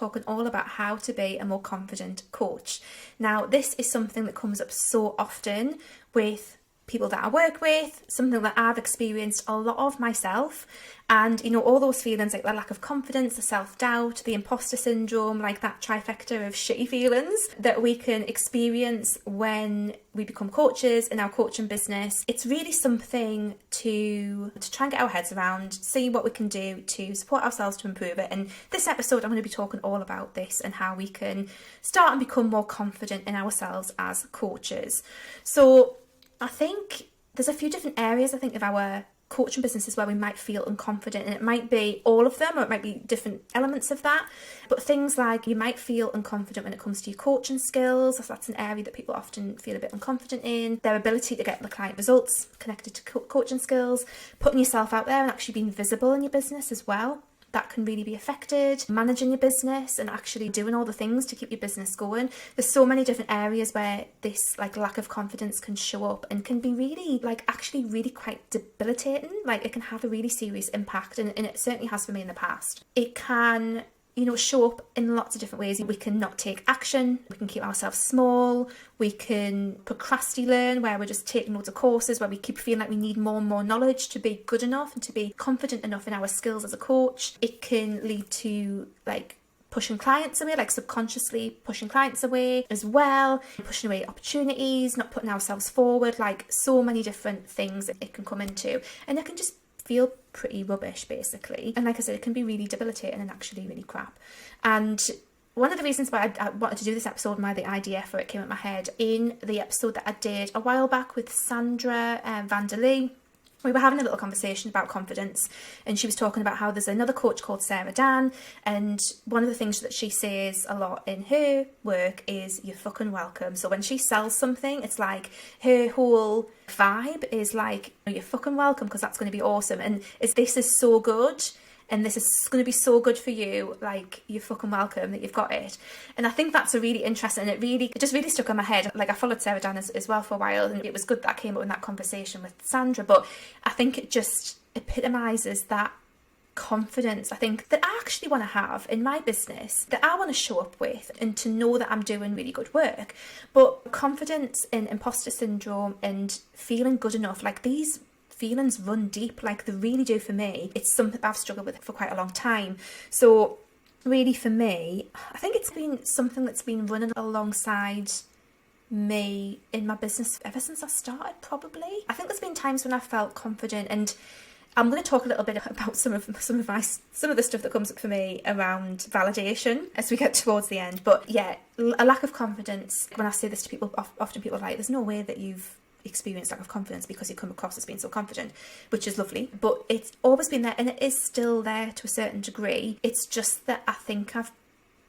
talking all about how to be a more confident coach. Now, this is something that comes up so often with people that I work with, something that I've experienced a lot of myself. And, you know, all those feelings like the lack of confidence, the self-doubt, the imposter syndrome, like that trifecta of shitty feelings that we can experience when we become coaches in our coaching business. It's really something to try and get our heads around, see what we can do to support ourselves to improve it. And this episode, I'm going to be talking all about this and how we can start and become more confident in ourselves as coaches. So I think there's a few different areas, I think, of our coaching businesses where we might feel unconfident, and it might be all of them or it might be different elements of that. But things like you might feel unconfident when it comes to your coaching skills. That's an area that people often feel a bit unconfident in. Their ability to get the client results connected to coaching skills, putting yourself out there and actually being visible in your business as well. That can really be affected. Managing your business and actually doing all the things to keep your business going. There's so many different areas where this like lack of confidence can show up and can be really actually really quite debilitating. Like it can have a really serious impact, and it certainly has for me in the past. It can, you know, show up in lots of different ways. We can not take action, we can keep ourselves small, we can procrastinate where we're just taking loads of courses where we keep feeling like we need more and more knowledge to be good enough and to be confident enough in our skills as a coach. It can lead to like pushing clients away, like subconsciously pushing clients away as well, pushing away opportunities, not putting ourselves forward, like so many different things that it can come into. And it can just feel pretty rubbish basically, and like I said, it can be really debilitating and actually really crap. And one of the reasons why I wanted to do this episode, the idea for it came at my head in the episode that I did a while back with Sandra Vanderlee. We were having a little conversation about confidence, and she was talking about how there's another coach called Sarah Dan, and one of the things that she says a lot in her work is you're fucking welcome. So when she sells something, it's like her whole vibe is like, you're fucking welcome because that's going to be awesome, and this is so good, and this is going to be so good for you, like you're fucking welcome that you've got it. And I think that's a really interesting, and it just really stuck in my head. Like I followed Sarah Dan as well for a while, and it was good that I came up in that conversation with Sandra, but I think it just epitomises that confidence I think that I actually want to have in my business, that I want to show up with, and to know that I'm doing really good work. But confidence in imposter syndrome and feeling good enough, like these feelings run deep, like they really do for me. It's something I've struggled with for quite a long time. So really for me, I think it's been something that's been running alongside me in my business ever since I started, probably. I think there's been times when I felt confident, and I'm going to talk a little bit about some of the stuff that comes up for me around validation as we get towards the end. But yeah, a lack of confidence. When I say this to people, often people are like, there's no way that you've experienced lack of confidence because you come across as being so confident, which is lovely, but it's always been there, and it is still there to a certain degree. It's just that I think I've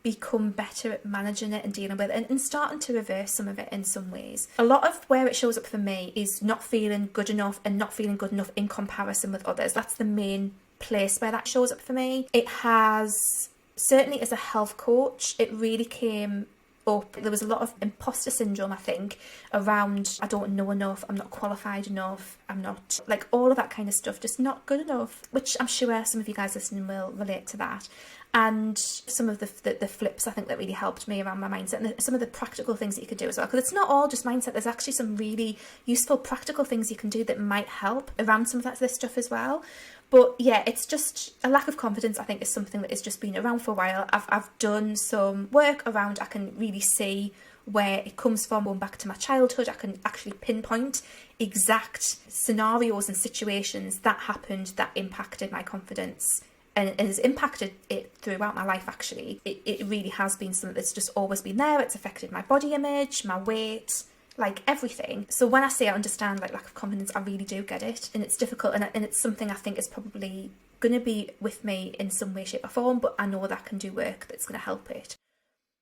become better at managing it and dealing with it, and starting to reverse some of it in some ways. A lot of where it shows up for me is not feeling good enough, and not feeling good enough in comparison with others. That's the main place where that shows up for me. It has, certainly as a health coach, it really came up. There was a lot of imposter syndrome, I think, around I don't know enough, I'm not qualified enough, I'm not, like all of that kind of stuff, just not good enough, which I'm sure some of you guys listening will relate to that. And some of the flips I think that really helped me around my mindset, and some of the practical things that you could do as well, because it's not all just mindset. There's actually some really useful practical things you can do that might help around some of this stuff as well. But yeah, it's just a lack of confidence, I think, is something that has just been around for a while. I've done some work around, I can really see where it comes from, going back to my childhood. I can actually pinpoint exact scenarios and situations that happened that impacted my confidence, and it has impacted it throughout my life actually. It really has been something that's just always been there. It's affected my body image, my weight, like everything. So when I say I understand like lack of confidence, I really do get it, and it's difficult, and it's something I think is probably going to be with me in some way, shape or form, but I know that I can do work that's going to help it.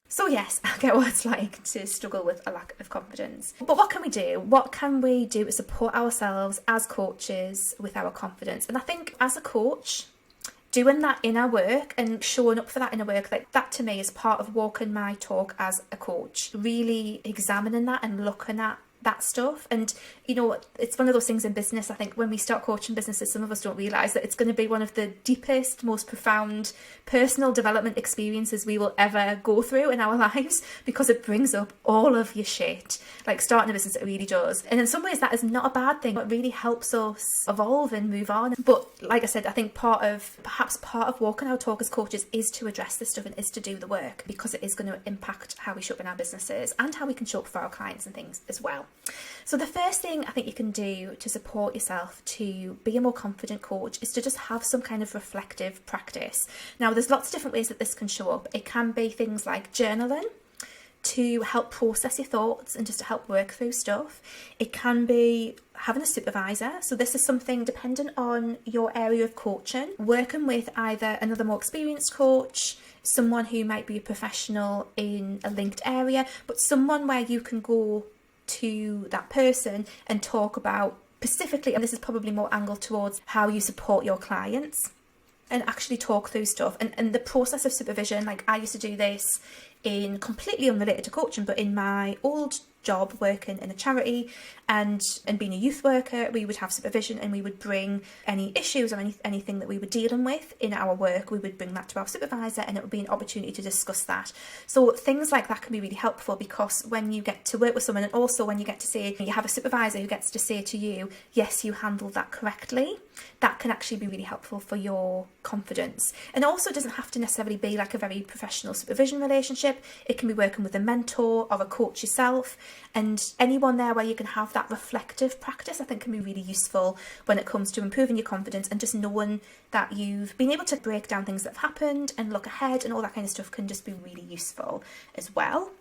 So yes, I get what it's like to struggle with a lack of confidence. But what can we do? What can we do to support ourselves as coaches with our confidence? And I think as a coach, doing that inner work and showing up for that inner work, like that to me is part of walking my talk as a coach. Really examining that and looking at that stuff. And it's one of those things in business. I think when we start coaching businesses, some of us don't realise that it's going to be one of the deepest, most profound personal development experiences we will ever go through in our lives, because it brings up all of your shit. Like, starting a business, it really does. And in some ways that is not a bad thing. It really helps us evolve and move on. But like I said, I think perhaps part of walking our talk as coaches is to address this stuff and is to do the work, because it is going to impact how we show up in our businesses and how we can show up for our clients and things as well. So the first thing I think you can do to support yourself to be a more confident coach is to just have some kind of reflective practice. Now, there's lots of different ways that this can show up. It can be things like journaling to help process your thoughts and just to help work through stuff. It can be having a supervisor. So this is something dependent on your area of coaching, working with either another more experienced coach, someone who might be a professional in a linked area, but someone where you can go to that person and talk about specifically, and this is probably more angled towards how you support your clients, and actually talk through stuff. And the process of supervision, like I used to do this in completely unrelated to coaching, but in my old job working in a charity and being a youth worker, we would have supervision, and we would bring any issues or anything that we were dealing with in our work, we would bring that to our supervisor, and it would be an opportunity to discuss that. So things like that can be really helpful, because when you get to work with someone, and also when you get to say, you have a supervisor who gets to say to you, yes, you handled that correctly, that can actually be really helpful for your confidence. And also, it doesn't have to necessarily be like a very professional supervision relationship. It can be working with a mentor or a coach yourself, and anyone there where you can have that reflective practice, I think, can be really useful when it comes to improving your confidence, and just knowing that you've been able to break down things that have happened and look ahead and all that kind of stuff can just be really useful as well.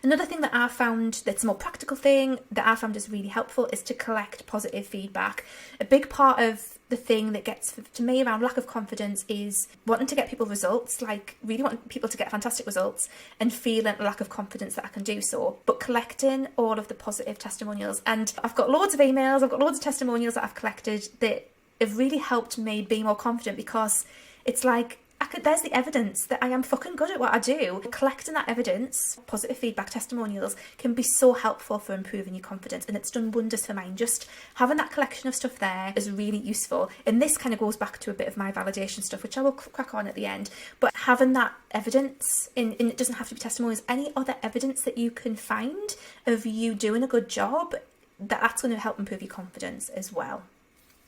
Another thing that I've found that's a more practical thing that I found is really helpful is to collect positive feedback. A big part of the thing that gets to me around lack of confidence is wanting to get people results, like really wanting people to get fantastic results and feeling a lack of confidence that I can do so, but collecting all of the positive testimonials. And I've got loads of emails, I've got loads of testimonials that I've collected that have really helped me be more confident, because it's like, there's the evidence that I am fucking good at what I do. Collecting that evidence, positive feedback, testimonials, can be so helpful for improving your confidence, and it's done wonders for mine. Just having that collection of stuff there is really useful, and this kind of goes back to a bit of my validation stuff, which I will crack on at the end. But having that evidence, and it doesn't have to be testimonials, any other evidence that you can find of you doing a good job, that's going to help improve your confidence as well.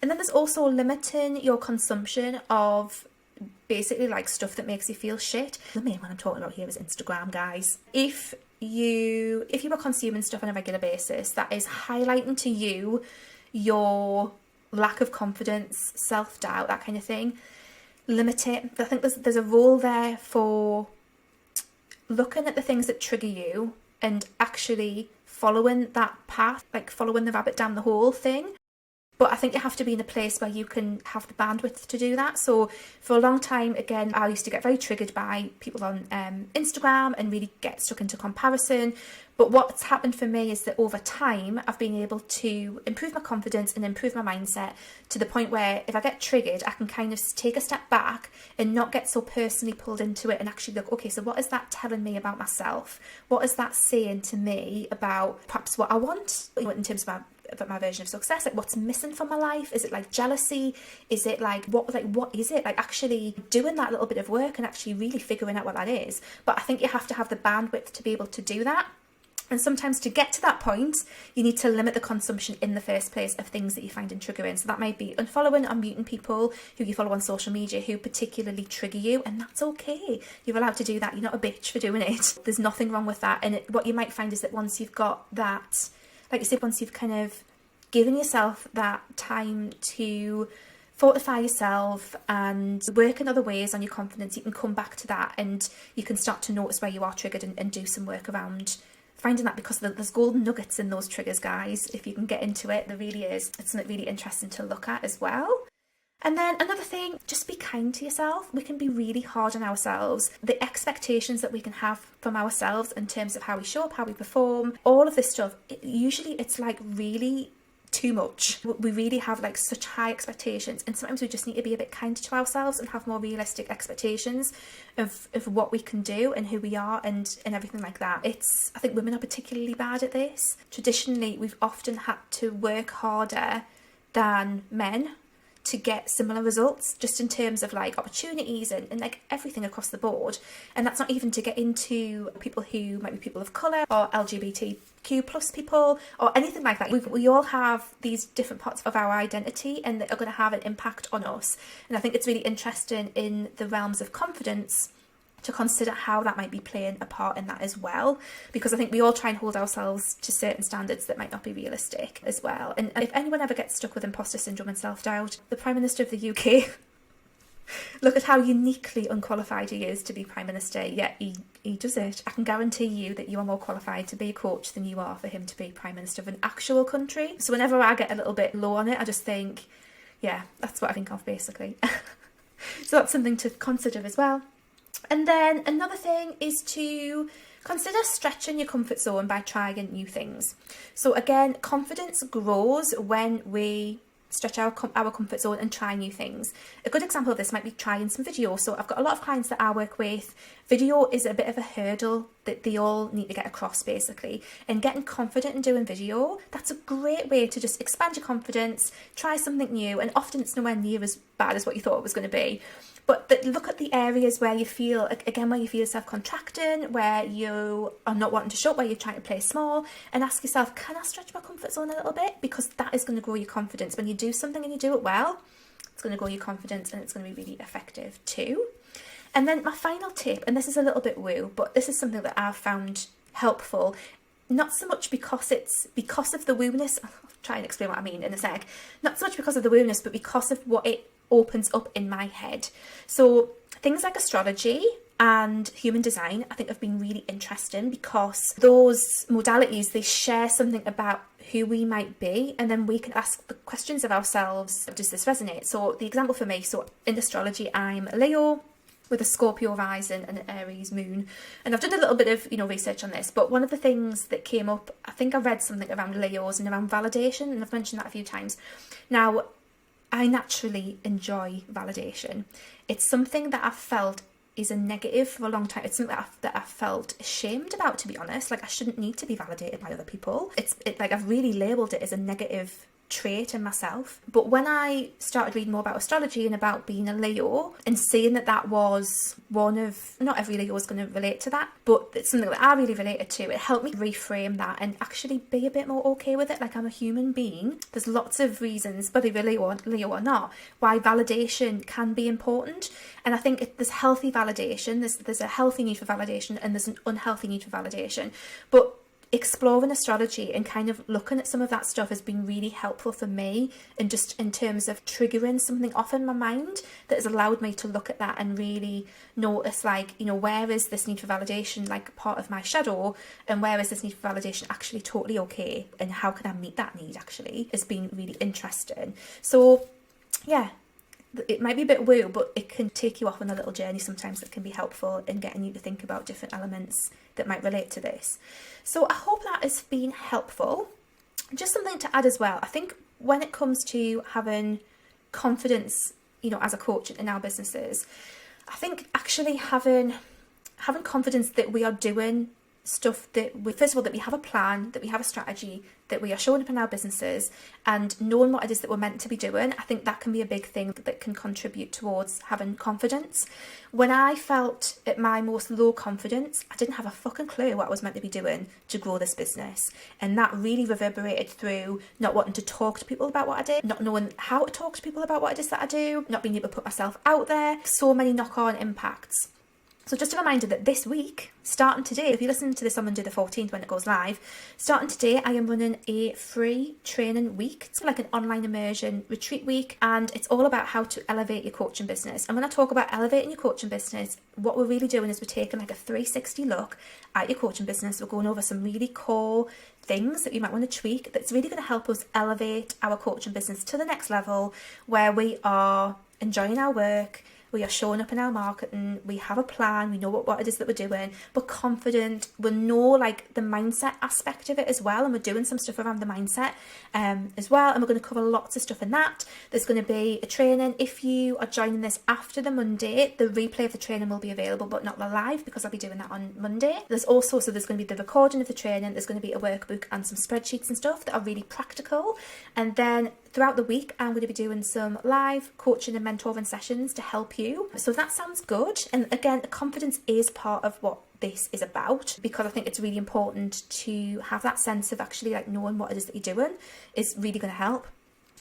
And then there's also limiting your consumption of basically like stuff that makes you feel shit. The main one I'm talking about here is Instagram, guys. If you are consuming stuff on a regular basis that is highlighting to you your lack of confidence, self-doubt, that kind of thing, limit it. I think there's a role there for looking at the things that trigger you and actually following that path, like following the rabbit down the hole thing. But I think you have to be in a place where you can have the bandwidth to do that. So for a long time, again, I used to get very triggered by people on Instagram and really get stuck into comparison. But what's happened for me is that over time, I've been able to improve my confidence and improve my mindset to the point where if I get triggered, I can kind of take a step back and not get so personally pulled into it, and actually look, okay, so what is that telling me about myself? What is that saying to me about perhaps what I want in terms of my version of success? Like, what's missing from my life? Is it like jealousy? Is it like what is it? Like, actually doing that little bit of work and actually really figuring out what that is. But I think you have to have the bandwidth to be able to do that. And sometimes to get to that point, you need to limit the consumption in the first place of things that you find triggering. So that might be unfollowing or muting people who you follow on social media who particularly trigger you, and that's okay. You're allowed to do that. You're not a bitch for doing it. There's nothing wrong with that. And what you might find is that once you've got that, like I said, once you've kind of given yourself that time to fortify yourself and work in other ways on your confidence, you can come back to that and you can start to notice where you are triggered and do some work around finding that, because there's golden nuggets in those triggers, guys. If you can get into it, there really is. It's something really interesting to look at as well. And then another thing, just be kind to yourself. We can be really hard on ourselves. The expectations that we can have from ourselves in terms of how we show up, how we perform, all of this stuff, usually it's like really too much. We really have like such high expectations, and sometimes we just need to be a bit kinder to ourselves and have more realistic expectations of what we can do and who we are and everything like that. I think women are particularly bad at this. Traditionally, we've often had to work harder than men to get similar results, just in terms of like opportunities and like everything across the board. And that's not even to get into people who might be people of colour or LGBTQ plus people or anything like that. We all have these different parts of our identity and that are going to have an impact on us. And I think it's really interesting in the realms of confidence to consider how that might be playing a part in that as well, because I think we all try and hold ourselves to certain standards that might not be realistic as well. And if anyone ever gets stuck with imposter syndrome and self-doubt, the Prime Minister of the UK, look at how uniquely unqualified he is to be Prime Minister, yet he does it. I can guarantee you that you are more qualified to be a coach than you are for him to be Prime Minister of an actual country. So whenever I get a little bit low on it, I just think, yeah, that's what I think of basically. So that's something to consider as well. And then another thing is to consider stretching your comfort zone by trying new things. So again, confidence grows when we stretch our comfort zone and try new things. A good example of this might be trying some video. So I've got a lot of clients that I work with. Video is a bit of a hurdle that they all need to get across basically. And getting confident in doing video, that's a great way to just expand your confidence, try something new, and often it's nowhere near as bad as what you thought it was going to be. But look at the areas where you feel, again, where you feel yourself contracting, where you are not wanting to show up, where you're trying to play small, and ask yourself, can I stretch my comfort zone a little bit? Because that is going to grow your confidence. When you do something and you do it well, it's going to grow your confidence and it's going to be really effective too. And then my final tip, and this is a little bit woo, but this is something that I've found helpful, not so much because of the woo-ness, I'll try and explain what I mean in a sec, not so much because of the woo-ness, but because of what it opens up in my head. So things like astrology and human design I think have been really interesting, because those modalities, they share something about who we might be, and then we can ask the questions of ourselves, does this resonate? So the example for me, so in astrology I'm a Leo with a Scorpio rising and an Aries moon, and I've done a little bit of research on this, but one of the things that came up, I think I read something around Leos and around validation, and I've mentioned that a few times now. I naturally enjoy validation. It's something that I've felt is a negative for a long time. It's something that I felt ashamed about, to be honest. Like, I shouldn't need to be validated by other people. It's like I've really labelled it as a negative trait in myself. But when I started reading more about astrology and about being a Leo and seeing that was one of, not every Leo is going to relate to that, but it's something that I really related to, it helped me reframe that and actually be a bit more okay with it. Like, I'm a human being. There's lots of reasons, whether you're Leo or not, why validation can be important. And I think there's healthy validation, there's a healthy need for validation, and there's an unhealthy need for validation. But exploring astrology and kind of looking at some of that stuff has been really helpful for me, and just in terms of triggering something off in my mind that has allowed me to look at that and really notice, like, where is this need for validation like part of my shadow, and where is this need for validation actually totally okay, and how can I meet that need actually, has been really interesting. So yeah, it might be a bit woo, but it can take you off on a little journey sometimes that can be helpful in getting you to think about different elements that might relate to this. So I hope that has been helpful. Just something to add as well. I think when it comes to having confidence, as a coach in our businesses, I think actually having confidence that we are doing stuff that first of all, that we have a plan, that we have a strategy, that we are showing up in our businesses and knowing what it is that we're meant to be doing. I think that can be a big thing that can contribute towards having confidence. When I felt at my most low confidence, I didn't have a fucking clue what I was meant to be doing to grow this business. And that really reverberated through not wanting to talk to people about what I did, not knowing how to talk to people about what it is that I do, not being able to put myself out there. So many knock-on impacts. So just a reminder that this week, starting today, if you listen to this on Monday the 14th when it goes live, starting today I am running a free training week. It's like an online immersion retreat week, and it's all about how to elevate your coaching business. And when I talk about elevating your coaching business, what we're really doing is we're taking like a 360 look at your coaching business. We're going over some really core things that you might want to tweak that's really going to help us elevate our coaching business to the next level, where we are enjoying our work, we are showing up in our marketing, we have a plan, we know what it is that we're doing, we're confident, we know like the mindset aspect of it as well, and we're doing some stuff around the mindset as well, and we're going to cover lots of stuff in that. There's going to be a training. If you are joining this after the Monday, the replay of the training will be available, but not the live, because I'll be doing that on Monday. There's going to be the recording of the training, there's going to be a workbook and some spreadsheets and stuff that are really practical, and then throughout the week I'm going to be doing some live coaching and mentoring sessions to help you. So that sounds good. And again, confidence is part of what this is about, because I think it's really important to have that sense of actually like knowing what it is that you're doing is really going to help.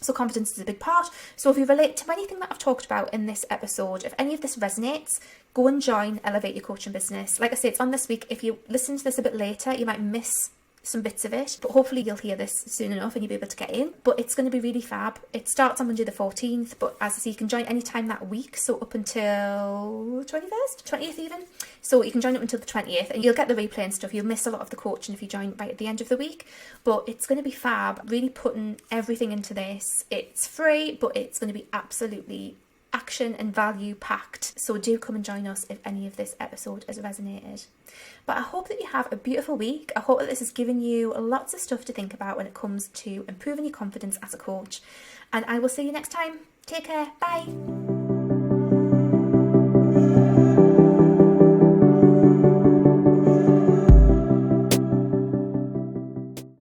So confidence is a big part. So if you relate to anything that I've talked about in this episode, if any of this resonates, go and join Elevate Your Coaching Business. Like I say, it's on this week. If you listen to this a bit later, you might miss some bits of it, but hopefully you'll hear this soon enough and you'll be able to get in. But it's going to be really fab. It starts on Monday the 14th, but as I say, you can join any time that week, so up until 20th even. So you can join up until the 20th, and you'll get the replay and stuff. You'll miss a lot of the coaching if you join right at the end of the week, but it's going to be fab. Really putting everything into this. It's free, but it's going to be absolutely action and value packed. So do come and join us if any of this episode has resonated. But I hope that you have a beautiful week. I hope that this has given you lots of stuff to think about when it comes to improving your confidence as a coach. And I will see you next time. Take care. Bye.